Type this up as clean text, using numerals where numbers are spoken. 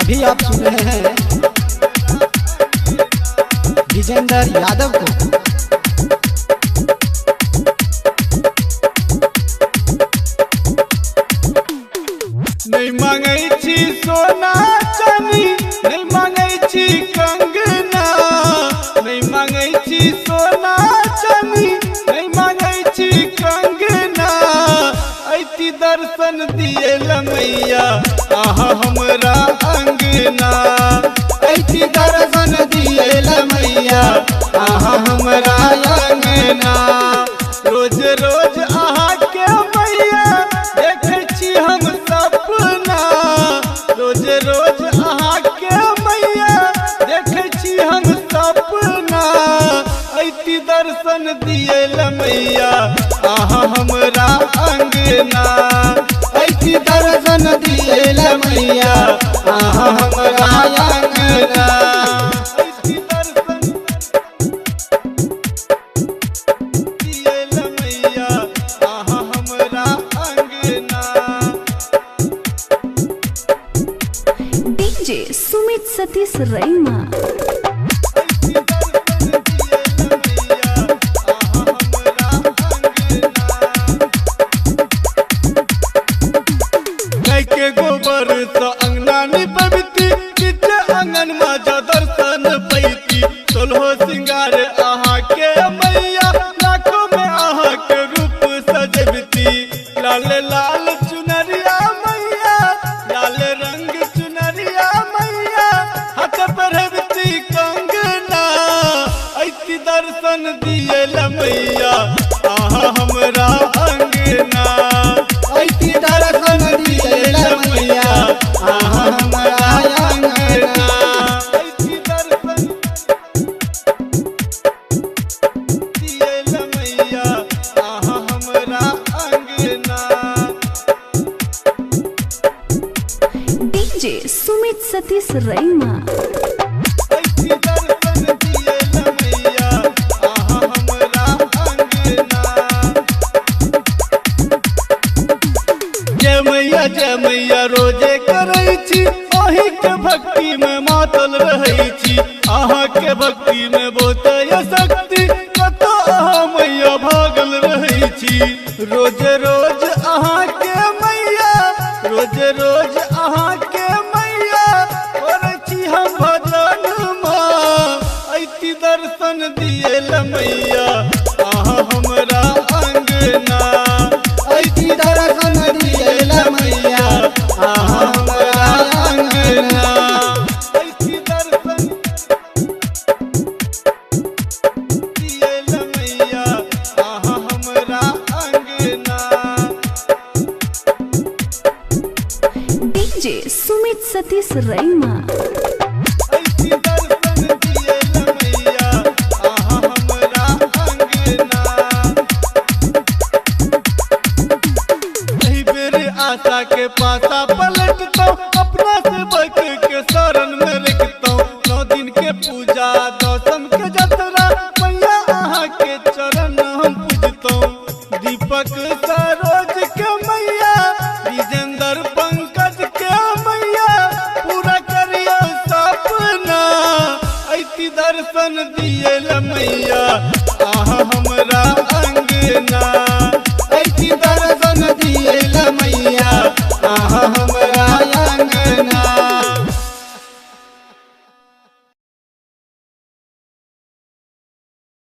अभी आप सुन रहे हैं विजेंद्र यादव को। नहीं मांगै छी सोना चानी, नहीं मांगै छी कंगना, नहीं मांगै छी सोना चानी, नहीं मांगै छी कंगना। ऐती दर्शन दिए मैया आहा हमरा अंगना, ऐती दर्शन दिए मैया आहा हमरा अंगना। रोज रोज आहा के मैया देखे छी हम सपना, रोज रोज आहा के मैया देखे छी हम सपना। ऐती दर्शन दिए मैया आहा हमरा अंगना, ऐती दर्शन दिए मैया आहा हमरा अंगना। ऐती दर्शन दिए मैया आहा हमरा अंगना। डीजे सुमित सतीश रैमा। के गोबर से अंगना निपबती, नीचे आंगन में जा दर्शन पैती। सोलहो सिंगार आहा के मैया, लाखों में आहा के रूप सजबती। लाल लाल चुनरिया मैया, लाल रंग चुनरिया मैया, हाथ पहनती कंगना। ऐती दर्शन दिए मैया आहा हमरा अंगना, ऐती दर्शन दिए मैया आहा हमरा अंगना। ऐती दर्शन दिए मैया आहा हमरा अंगना। डीजे सुमित सतीश रैमा। ऐती दर्शन दिए मैया आहा हमरा अंगना। जय मैया रोजे करै छी, अही के भक्ति में मातल रहै छी। आहा के भक्ति में बहुतय शक्ति, कतो आहा मैया भागल रहै छी। रोज रोज आहा के मैया, रोज रोज आहा के मैया करै छी हम भजन माँ। ऐती दर्शन दिए मैया आहा हमरा अंगना, ऐती दर्शन दिए मैया आहा हमरा अंगना। ऐती दर्शन दिए मैया आहा हमरा अंगना। डीजे सुमित सतीश रैमा। ऐती दर्शन दिए मैया आहा हमरा अंगना। एही बेर आशा के पासा पलटतौ, अपना से बच के शरण में रखतौ। 9 दिन के पूजा दौसन के जतरा, मैया आहा के चरण हम पूजतौ। दीपक सरोज के मैया, विजेंद्र पंकज के मैया, पूरा करियो सपना। ऐती दर्शन दिए